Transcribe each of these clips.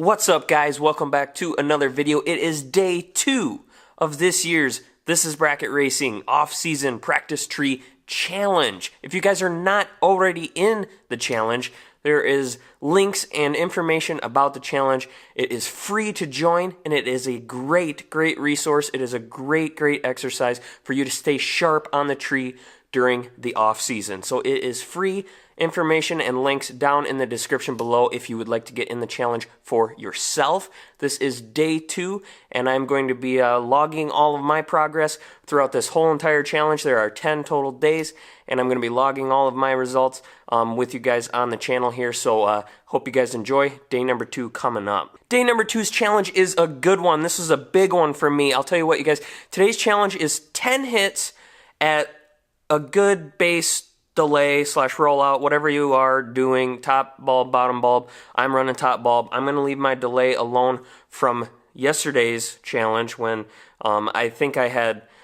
What's up, guys? Welcome back to another video. It is day 2 of this year's This is Bracket Racing off-season practice tree challenge. If you guys are not already in the challenge, there is links and information about the challenge. It is free to join, and it is a great resource. It is a great exercise for you to stay sharp on the tree during the off season. So it is free. Information and links down in the description below if you would like to get in the challenge for yourself. This is day 2, and I'm going to be logging all of my progress throughout this whole entire challenge. There are 10 total days, and I'm going to be logging all of my results with you guys on the channel here. So hope you guys enjoy. Day number 2 coming up. Day number 2's challenge is a good one. This is a big one for me. I'll tell you what, you guys. Today's challenge is 10 hits at a good base delay / rollout, whatever you are doing, top bulb, bottom bulb. I'm running top bulb. I'm going to leave my delay alone from yesterday's challenge when I think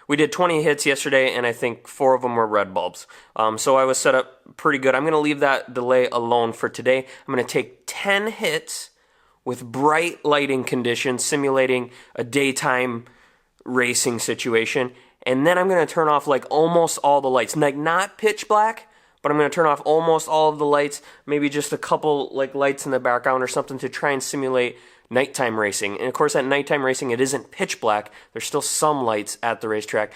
we did 20 hits yesterday, and I think 4 of them were red bulbs. So I was set up pretty good. I'm going to leave that delay alone for today. I'm going to take 10 hits with bright lighting conditions, simulating a daytime racing situation. And then I'm going to turn off like almost all the lights. Like not pitch black, but I'm going to turn off almost all of the lights. Maybe just a couple like lights in the background or something to try and simulate nighttime racing. And of course at nighttime racing it isn't pitch black. There's still some lights at the racetrack.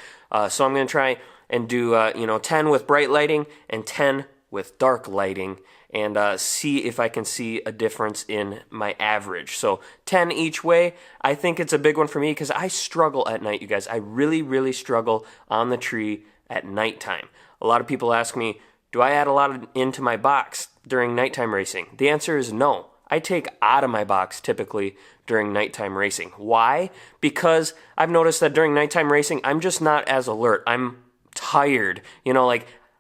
So I'm going to try and do 10 with bright lighting and 10 with dark lighting, and see if I can see a difference in my average. So 10 each way. I think it's a big one for me because I struggle at night, you guys. I really struggle on the tree at nighttime. A lot of people ask me, do I add a lot into my box during nighttime racing? The answer is no. I take out of my box typically during nighttime racing. Why? Because I've noticed that during nighttime racing, I'm just not as alert. I'm tired.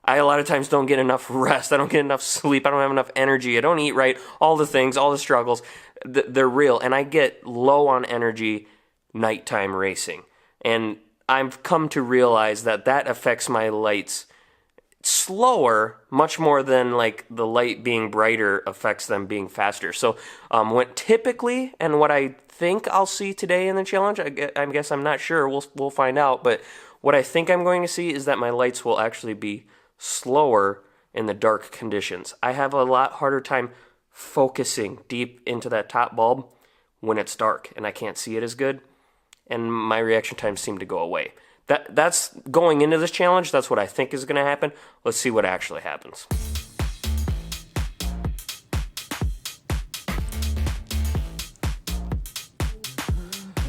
I a lot of times don't get enough rest. I don't get enough sleep. I don't have enough energy. I don't eat right. All the things, all the struggles, they're real. And I get low on energy nighttime racing. And I've come to realize that affects my lights slower, much more than like the light being brighter affects them being faster. So what typically, and what I think I'll see today in the challenge, I guess I'm not sure. We'll find out. But what I think I'm going to see is that my lights will actually be slower in the dark conditions. I have a lot harder time focusing deep into that top bulb when it's dark and I can't see it as good, and my reaction times seem to go away. That's going into this challenge. That's what I think is going to happen. Let's see what actually happens.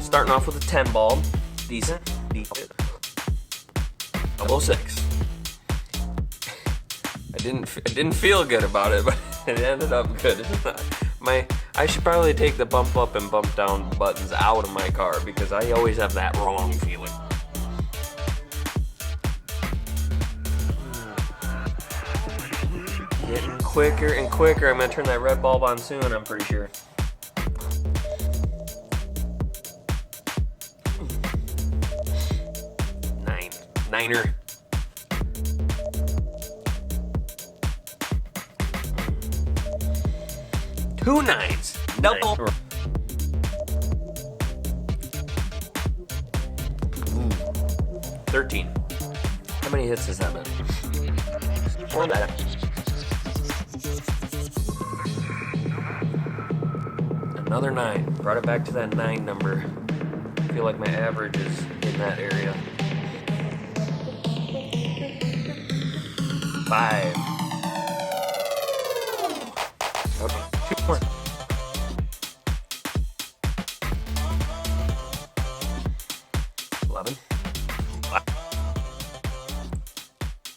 Starting off with a 10 bulb. Decent. Double 6. I didn't feel good about it, but it ended up good. I should probably take the bump up and bump down buttons out of my car because I always have that wrong feeling. Getting quicker and quicker. I'm gonna turn that red bulb on soon, I'm pretty sure. Niner. Two 9s. Double. 13. How many hits has that been? More than that. Another 9. Brought it back to that 9 number. I feel like my average is in that area. 5. Okay. 2 more. 11.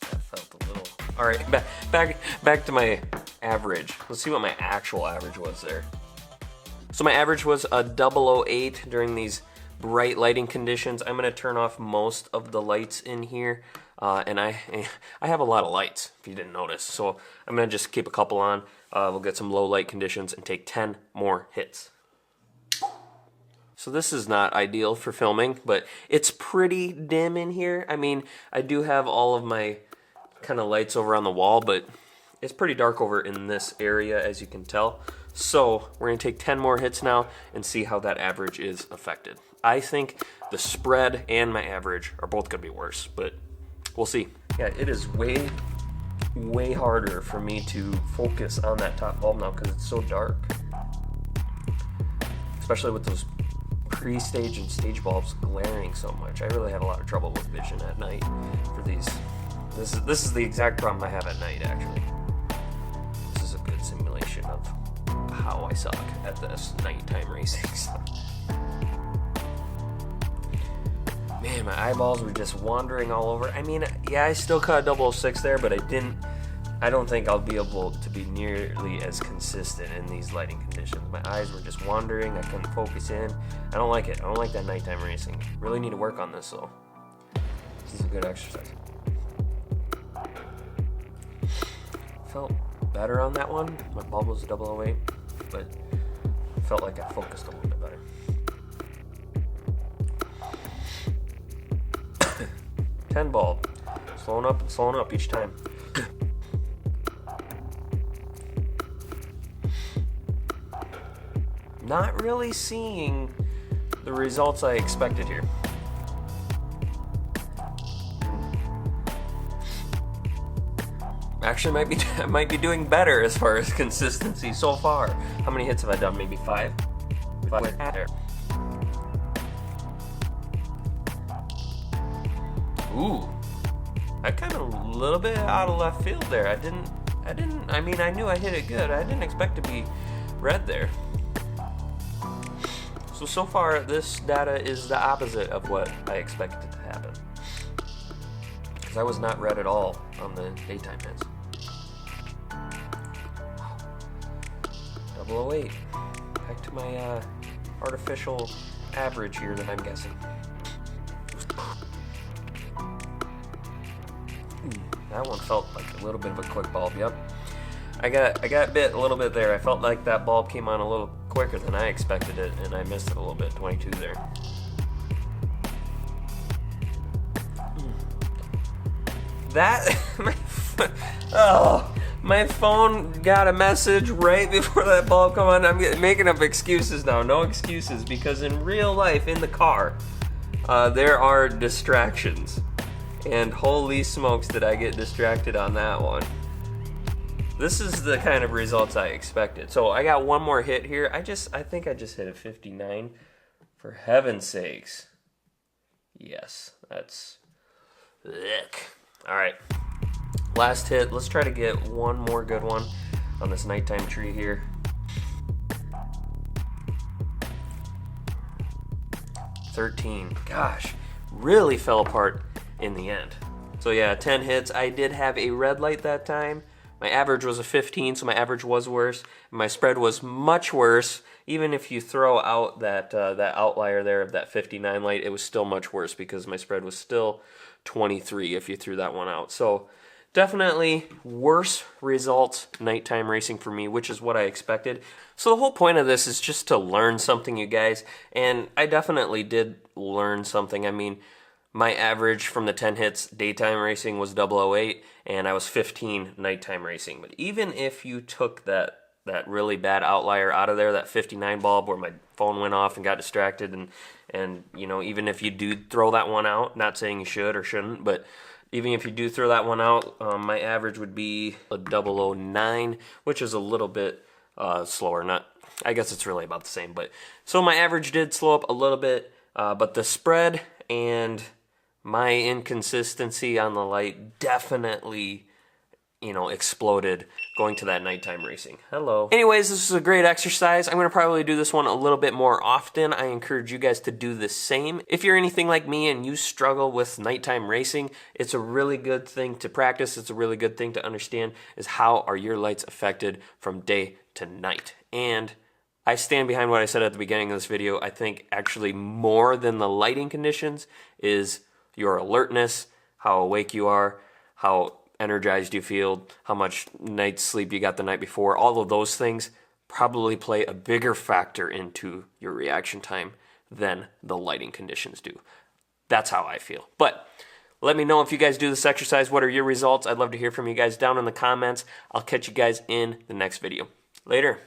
That felt a little. All right, back to my average. Let's see what my actual average was there. So my average was a 008 during these bright lighting conditions. I'm gonna turn off most of the lights in here, and I have a lot of lights if you didn't notice. So I'm gonna just keep a couple on. We'll get some low light conditions and take 10 more hits. So this is not ideal for filming, but it's pretty dim in here. I mean, I do have all of my kind of lights over on the wall, but It's pretty dark over in this area, as you can tell. So we're gonna take 10 more hits now and see how that average is affected. I think the spread and my average are both gonna be worse, but we'll see. Yeah, it is way harder for me to focus on that top bulb now because it's so dark. Especially with those pre-stage and stage bulbs glaring so much. I really have a lot of trouble with vision at night for these. This is the exact problem I have at night, actually. This is a good simulation of how I suck at this nighttime racing stuff. Man, my eyeballs were just wandering all over. I mean, yeah, I still caught a 006 there, but I don't think I'll be able to be nearly as consistent in these lighting conditions. My eyes were just wandering. I couldn't focus in. I don't like it. I don't like that nighttime racing. Really need to work on this, though. This is a good exercise. Felt better on that one. My bulb was a 008, but I felt like I focused a little bit better. Ten bulb. Slowing up and slowing up each time. Not really seeing the results I expected here. Actually, I might be doing better as far as consistency so far. How many hits have I done? Maybe 5? 5 there. Ooh, I kind of a little bit out of left field there. I mean, I knew I hit it good. I didn't expect to be red there. So far, this data is the opposite of what I expected to happen. Because I was not red at all on the daytime hits. 008. Back to my artificial average here that I'm guessing. That one felt like a little bit of a quick bulb, yep. I got bit a little bit there. I felt like that bulb came on a little quicker than I expected it, and I missed it a little bit, 22 there. My phone got a message right before that bulb come on. I'm making up excuses now. No excuses, because in real life, in the car, there are distractions. And holy smokes did I get distracted on that one. This is the kind of results I expected. So I got one more hit here. I think I just hit a 59. For heaven's sakes. Yes, that's... Ugh. Alright. Last hit. Let's try to get one more good one on this nighttime tree here. $13. Gosh, really fell apart in the end. So yeah, 10 hits. I did have a red light that time. My average was a 15, so my average was worse. My spread was much worse. Even if you throw out that outlier there of that 59 light, it was still much worse because my spread was still 23 if you threw that one out. So definitely worse results nighttime racing for me, which is what I expected. So the whole point of this is just to learn something, you guys. And I definitely did learn something. I mean, my average from the 10 hits daytime racing was 008, and I was 15 nighttime racing. But even if you took that really bad outlier out of there, that 59 bulb where my phone went off and got distracted, and you know, even if you do throw that one out, not saying you should or shouldn't, but even if you do throw that one out, my average would be a 009, which is a little bit slower. I guess it's really about the same. But so my average did slow up a little bit, but the spread and my inconsistency on the light definitely, you know, exploded going to that nighttime racing. Hello. Anyways, this is a great exercise. I'm going to probably do this one a little bit more often. I encourage you guys to do the same. If you're anything like me and you struggle with nighttime racing, it's a really good thing to practice. It's a really good thing to understand is how are your lights affected from day to night. And I stand behind what I said at the beginning of this video. I think actually more than the lighting conditions is your alertness, how awake you are, how energized you feel, how much night's sleep you got the night before. All of those things probably play a bigger factor into your reaction time than the lighting conditions do. That's how I feel. But Let me know if you guys do this exercise. What are your results? I'd love to hear from you guys down in the comments. I'll catch you guys in the next video. Later.